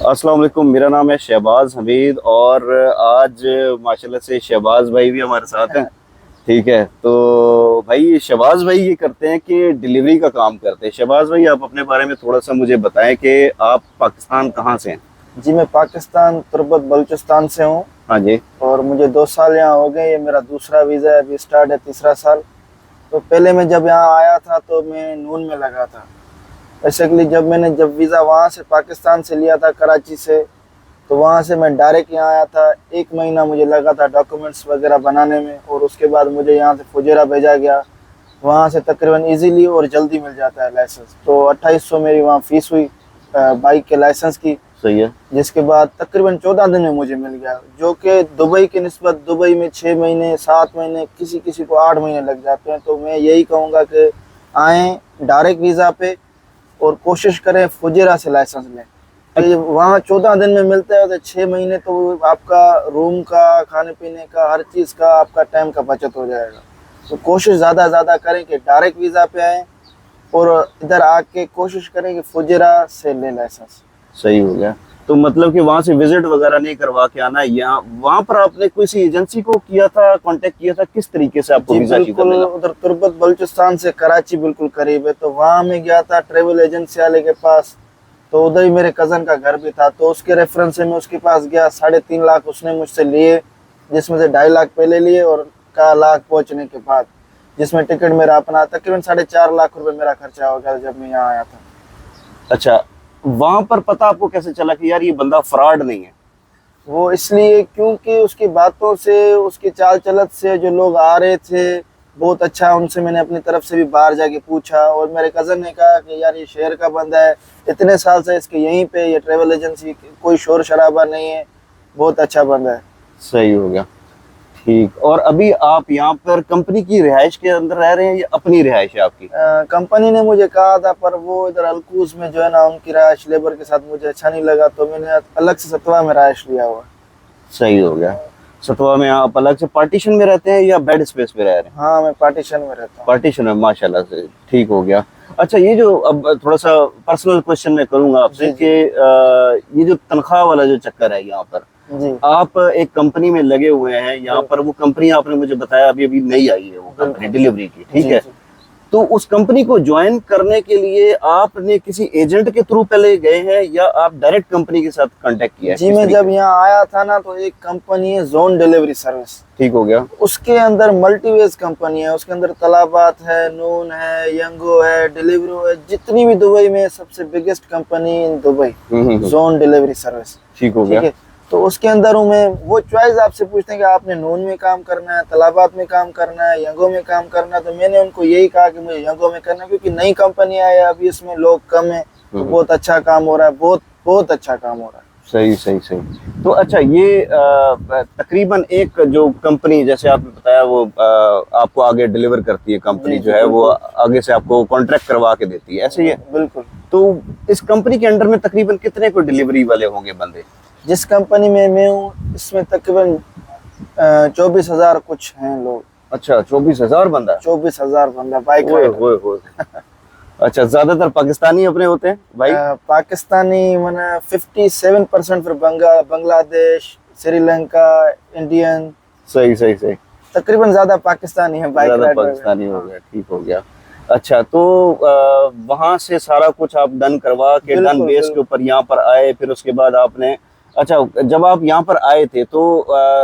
अस्सलाम वालेकुम। मेरा नाम है शहबाज हमीद और आज माशाल्लाह से शहबाज भाई भी हमारे साथ हैं। ठीक है, तो भाई शहबाज भाई ये करते हैं कि डिलीवरी का काम करते हैं। शहबाज भाई, आप अपने बारे में थोड़ा सा मुझे बताएं कि आप पाकिस्तान कहाँ से हैं? जी, मैं पाकिस्तान तुर्बत बलूचिस्तान से हूँ। हाँ जी। और मुझे 2 साल यहाँ हो गए। ये मेरा दूसरा वीज़ा है, अभी स्टार्ट है तीसरा साल। तो पहले मैं जब यहाँ आया था तो मैं नून में लगा था। बेसिकली जब वीज़ा वहाँ से पाकिस्तान से लिया था, कराची से, तो वहाँ से मैं डायरेक्ट यहाँ आया था। 1 महीना मुझे लगा था डॉक्यूमेंट्स वगैरह बनाने में, और उसके बाद मुझे यहाँ से फुजेरा भेजा गया। वहाँ से तकरीबन इजीली और जल्दी मिल जाता है लाइसेंस। तो 2800 मेरी वहाँ फ़ीस हुई बाइक के लाइसेंस की। सही है। जिसके बाद तकरीबन 14 दिन में मुझे मिल गया, जो कि दुबई की निस्बत दुबई में 6 महीने 7 महीने, किसी किसी को 8 महीने लग जाते हैं। तो मैं यही कहूँगा कि आएँ डायरेक्ट वीज़ा पे और कोशिश करें फुजेरा से लाइसेंस लें। तो ये वहाँ 14 दिन में मिलता है, तो 6 महीने तो आपका रूम का, खाने पीने का, हर चीज़ का, आपका टाइम का बचत हो जाएगा। तो कोशिश ज़्यादा करें कि डायरेक्ट वीज़ा पे आएँ और इधर आके कोशिश करें कि फुजेरा से लें लाइसेंस। सही हो गया। तो मतलब कि वहां से विजिट वगैरह नहीं करवा के आना, यहाँ वहां पर आपने किसी एजेंसी को किया था, कांटेक्ट किया था, किस तरीके से आपको जी वीजा बिल्कुल, मिला? उधर तुर्बत बलूचिस्तान से कराची बिल्कुल करीब है, तो वहाँ मैं गया था ट्रेवल एजेंसी वाले के पास। तो उधर ही मेरे कज़न का घर भी था, तो उसके रेफरेंस से मैं उसके पास गया। 3.5 लाख उसने मुझसे लिए, जिसमें से 2.5 लाख पहले लिए और का लाख पहुँचने के बाद, जिसमें टिकट मेरा अपना तकरीबन 4.5 लाख रुपए मेरा खर्चा हो गया जब मैं यहाँ आया था। अच्छा, वहां पर पता आपको कैसे चला कि यार ये बंदा फ्रॉड नहीं है? वो इसलिए क्योंकि उसकी बातों से, उसकी चाल चलत से, जो लोग आ रहे थे बहुत अच्छा, उनसे मैंने अपनी तरफ से भी बाहर जाके पूछा। और मेरे कज़न ने कहा कि यार ये शहर का बंदा है, इतने साल से इसके यहीं पे ये ट्रेवल एजेंसी, कोई शोर शराबा नहीं है, बहुत अच्छा बंदा है। सही हो गया। ठीक। और अभी आप यहाँ पर कंपनी की रिहाइश के अंदर रह रहे हैं या अपनी रिहाइश है आपकी? कंपनी ने मुझे कहा था, पर वो इधर अलकूज में जो है ना, उनकी रहायश लेबर के साथ मुझे अच्छा नहीं लगा, तो मैंने अलग से सतवा में रहायश लिया हुआ। सही हो गया। सतवा में आप अलग से पार्टीशन में रहते हैं या बेड स्पेस पे रह रहे हैं? हाँ, मैं पार्टीशन में रहता हूँ। पार्टीशन में, माशाल्लाह से। ठीक हो गया। अच्छा, ये जो अब थोड़ा सा पर्सनल क्वेश्चन मैं करूंगा आपसे कि ये जो तनख्वाह वाला जो चक्कर है यहाँ पर, जी आप एक कंपनी में लगे हुए हैं यहाँ पर, वो कंपनी आपने मुझे बताया अभी अभी नई आई है वो कंपनी डिलीवरी की, ठीक जी है? जी। तो उस कंपनी को ज्वाइन करने के लिए आपने किसी एजेंट के थ्रू पहले गए हैं या आप डायरेक्ट कंपनी के साथ कांटेक्ट किया है? जी, मैं जब यहाँ आया था ना, तो एक कंपनी है जोन डिलीवरी सर्विस। ठीक हो गया। उसके अंदर मल्टीवेज कंपनी है, उसके अंदर तलाबात है, नून है, यंगो है, डिलीवरो है, जितनी भी दुबई में सबसे biggest company in Dubai, zone delivery service. ठीक हो ठीक गया। है, तो उसके अंदर हूँ मैं। वो चॉइस आपसे पूछते हैं कि आपने नून में काम करना है, तलाबात में काम करना है, यंगो में काम करना है। तो मैंने उनको यही कहा कि मुझे यंगो में करना है, क्योंकि नई कंपनी आई है, अभी इसमें लोग कम है, तो बहुत अच्छा काम हो रहा है, बहुत अच्छा काम हो रहा है। सही सही सही। तो अच्छा, ये तकरीबन एक जो कंपनी जैसे आपने बताया वो आपको आगे डिलीवर करती है, कंपनी जो है वो आगे से आपको कॉन्ट्रैक्ट करवा के देती है, ऐसे ही है? बिल्कुल। तो इस कंपनी के अंडर में तकरीबन कितने को डिलीवरी वाले होंगे बंदे? जिस कंपनी में मैं हूँ, इसमें तकरीबन 24,000 कुछ हैं लोग। अच्छा, 24,000 बंदा? 24,000 बंदा बाइक ओए राइडर। होए होए। अच्छा, ज्यादातर पाकिस्तानी अपने होते हैं भाई? पाकिस्तानी मैंने 57%, फिर बांग्लादेश, श्रीलंका, इंडियन, सही सही सही। तकरीबन ज्यादा पाकिस्तानी है बाइक ज्यादा राइडर में। पाकिस्तानी हो गया। ठीक हो गया। अच्छा, तो वहां से सारा कुछ आप डन करवा के डन बिल्कुल, बेस के ऊपर यहाँ पर आए, फिर उसके बाद आपने, अच्छा जब आप यहाँ पर आए थे तो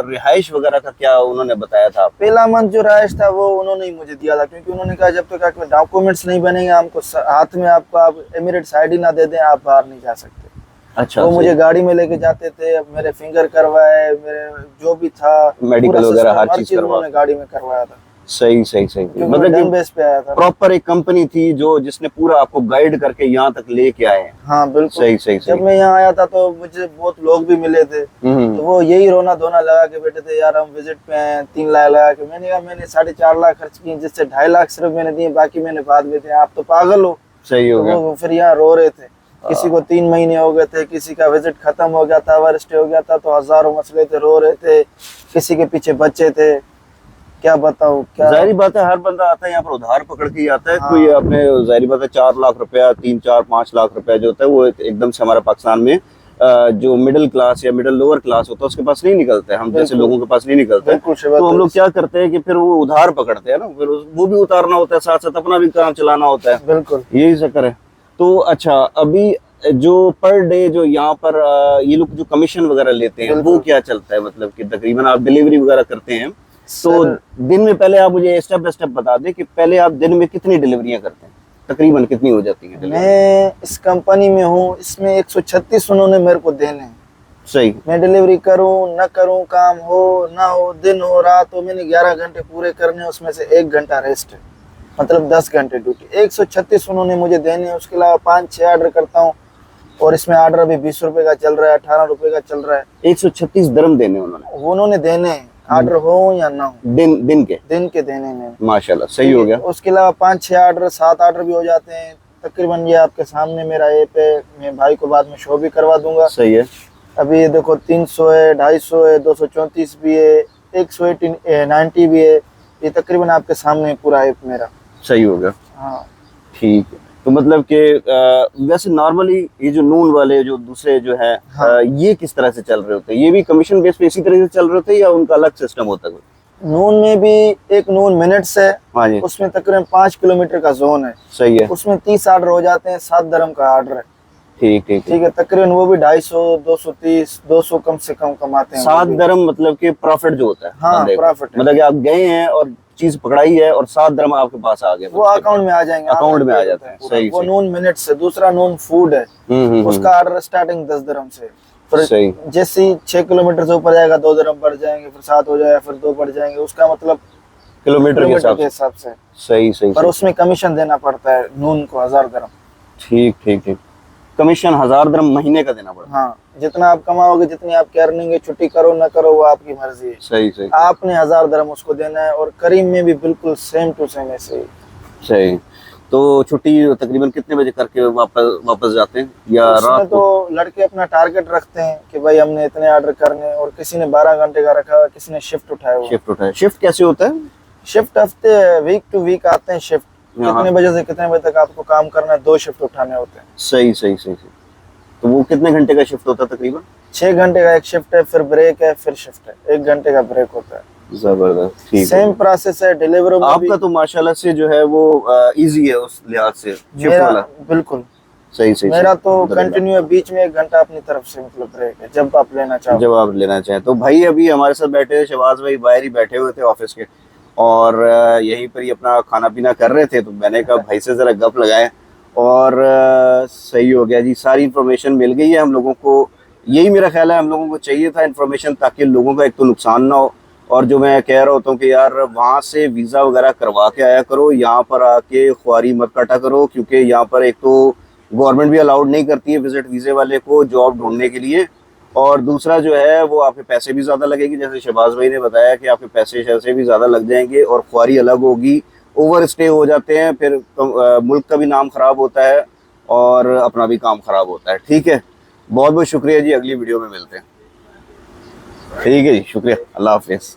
रिहाइश वगैरह का क्या उन्होंने बताया था आपको? पहला मंथ जो राइश था वो उन्होंने ही मुझे दिया था, क्योंकि उन्होंने कहा जब तक आपके डॉक्यूमेंट्स नहीं बनेंगे, हमको हाथ में आपको आप एमिरेट्स आईडी ना दे दें, आप बाहर नहीं जा सकते। अच्छा, वो मुझे गाड़ी में लेके जाते थे, मेरे फिंगर करवाए, मेरे जो भी था मेडिकल पूरा वगैरह सिस्टम, हर चीज करवा। उन्होंने गाड़ी में करवाया था। सही सही सही। क्योंकि मतलब मैं कि बेस पे आया था। प्रॉपर एक कंपनी थी जो जिसने पूरा आपको गाइड करके यहाँ तक लेके आए हैं। हाँ बिल्कुल। सही सही जब सही। मैं यहाँ आया था तो मुझे बहुत लोग भी मिले थे, तो वो यही रोना धोना लगा के बैठे थे, यार हम विजिट पे आए, 3 लाख लगा के। मैंने कहा मैंने 4.5 लाख खर्च किए, जिससे 2.5 लाख सिर्फ मैंने दिए, बाकी मैंने बाद में दिए, आप तो पागल हो। सही हो तो गया। वो फिर यहाँ रो रहे थे। किसी को 3 महीने हो गए थे, किसी का विजिट खत्म हो गया था, ओवर स्टे हो गया था, तो हजारों मसले थे, रो रहे थे। किसी के पीछे बच्चे थे, क्या बताऊं क्या। जाहिर बात है, हर बंदा आता है यहाँ पर उधार पकड़ के ही आता है। हाँ। कोई अपने, जाहिर बात है, 4 लाख रुपया, 3 4 5 लाख रुपया जो होता है वो एकदम से हमारे पाकिस्तान में जो मिडिल क्लास या मिडिल लोअर क्लास होता है उसके पास नहीं निकलता है, हम जैसे बिल्कुल। लोगों के पास नहीं निकलता है। बिल्कुल शहबाज तो हम भाई। लोग क्या करते हैं कि फिर वो उधार पकड़ते हैं ना, फिर वो भी उतारना होता है, साथ साथ अपना भी काम चलाना होता है, बिल्कुल। यही चक्कर है। तो अच्छा, अभी जो पर डे जो यहाँ पर ये लोग जो कमीशन वगैरह लेते हैं वो बिल्कुल। क्या चलता है, मतलब कि तकरीबन आप डिलीवरी वगैरह करते हैं तो सर, दिन में, पहले आप मुझे स्टेप बाय स्टेप बता दें कि पहले आप दिन में कितनी डिलीवरियां करते हैं, तकरीबन कितनी हो जाती है डिलीवरी? मैं इस कंपनी में हूँ, इसमें 136 उन्होंने मेरे को देने हैं। सही। मैं डिलीवरी करूँ न करूँ, काम हो ना हो, दिन हो रात हो, मैंने 11 घंटे पूरे करने हैं, उसमें से 1 घंटा रेस्ट है, मतलब 10 घंटे ड्यूटी। 136 उन्होंने मुझे देने हैं। उसके अलावा 5-6 ऑर्डर करता हूँ, और इसमें ऑर्डर अभी 20 रुपए का चल रहा है, 18 रुपए का चल रहा है। 136 दरम देने उन्होंने देने हैं, ऑर्डर हो या ना हो, दिन के? दिन के देने में। माशाल्लाह, सही हो गया। उसके अलावा 5-6 ऑर्डर, 7 ऑर्डर भी हो जाते हैं तकरीबन। ये आपके सामने मेरा ऐप है, मैं भाई को बाद में शो भी करवा दूंगा। सही है। अभी ये देखो 300 है, 250 है, 234 भी है, 190 भी है। ये तकरीबन आपके सामने पूरा ऐप मेरा। सही हो गया। हाँ ठीक है। तो मतलब कि वैसे नॉर्मली ये जो नून वाले जो दूसरे जो है हाँ। ये किस तरह से चल रहे होते हैं? ये भी कमीशन बेस पे इसी तरह से चल रहे होते हैं या उनका अलग सिस्टम होता है कोई? नून में भी एक नून मिनट्स है, हाँ जी। उसमें तकरीबन 5 किलोमीटर का जोन है। सही है। उसमें 30 ऑर्डर हो जाते हैं, 7 दरम का ऑर्डर है। ठीक ठीक ठीक है, तकरीबन वो भी 250, 230, 200 कम से कम कमाते हैं। 7 दरम मतलब कि प्रॉफिट जो होता है हाँ, बंदे को। प्रॉफिट है। मतलब कि आप गए हैं और चीज पकड़ाई है और 7 दरम आपके पास आ गए, वो अकाउंट में आ जाएंगे, अकाउंट में आ जाते हैं। सही वो सही। नून मिनट से। दूसरा नून फूड है, उसका ऑर्डर स्टार्टिंग 10 दरम से। फिर सही। जैसे ही 6 किलोमीटर से ऊपर जाएगा 2 दरम बढ़ जाएंगे, फिर 7 हो जाएगा, फिर 2 बढ़ जाएंगे। उसका मतलब किलोमीटर के किलोमीटर हिसाब के से। हिसाब से। सही सही पर सही। उसमें कमीशन देना पड़ता है नून को 1000 दरम। ठीक ठीक ठीक। कमीशन 1000 दरम महीने का देना पड़ता हाँ, जितना आप कमाओगे, जितनी आपकी अर्निंग है, छुट्टी करो ना करो वो आपकी मर्जी है। है? सही सही आपने 1000 दरम उसको देना है। और करीम में भी बिल्कुल सेम टू सेम ऐसे ही। सही। तो छुट्टी तकरीबन कितने बजे करके वापस जाते हैं या उसमें रात तो को? लड़के अपना टारगेट रखते हैं कि भाई हमने इतने ऑर्डर करने, और किसी ने 12 घंटे का रखा हुआ, किसी ने शिफ्ट उठाया हुआ। शिफ्ट उठाए। शिफ्ट कैसे होता है? शिफ्ट हफ्ते, वीक टू वीक आते हैं शिफ्ट। हाँ। कितने बजे से कितने बजे तक आपको काम करना है, 2 शिफ्ट उठाने होते हैं। सही सही सही सही। तो वो कितने घंटे का शिफ्ट होता है तकरीबन? 6 घंटे का एक शिफ्ट है, फिर ब्रेक है, फिर शिफ्ट है, 1 घंटे का ब्रेक होता है। जबरदस्त। ठीक सेम है। प्रोसेस है डिलीवरी में भी। आपका तो माशाल्लाह से जो है वो इजी है उस लिहाज से, शिफ्ट मेरा वाला। बिल्कुल। सही सही मेरा सही। तो अल्हम्दुलिल्लाह। कंटिन्यू है, बीच में 1 घंटा अपनी तरफ से मतलब ब्रेक है, जब आप लेना चाहो। जब आप लेना चाहें। तो भाई अभी हमारे साथ बैठे थे, शहबाज भाई बाहर ही बैठे हुए थे ऑफिस के, और यहीं पर ही अपना खाना पीना कर रहे थे। तो मैंने कहा भाई से जरा गप लगाए, और सही हो गया जी, सारी इन्फॉर्मेशन मिल गई है हम लोगों को। यही मेरा ख्याल है, हम लोगों को चाहिए था इन्फॉर्मेशन, ताकि लोगों का एक तो नुकसान ना हो, और जो मैं कह रहा होता हूँ कि यार वहाँ से वीज़ा वगैरह करवा के आया करो, यहाँ पर आके ख्वारी मत काटा करो, क्योंकि यहाँ पर एक तो गवर्नमेंट भी अलाउड नहीं करती है विजिट वीज़े वाले को जॉब ढूंढने के लिए, और दूसरा जो है वो आपके पैसे भी ज़्यादा लगेगी। जैसे शहबाज भाई ने बताया कि आपके पैसे शैसे भी ज़्यादा लग जाएंगे, और ख्वारी अलग होगी, ओवर स्टे हो जाते हैं, फिर मुल्क का भी नाम ख़राब होता है और अपना भी काम ख़राब होता है। ठीक है, बहुत बहुत शुक्रिया जी, अगली वीडियो में मिलते हैं। ठीक है जी, शुक्रिया, अल्लाह हाफिज़।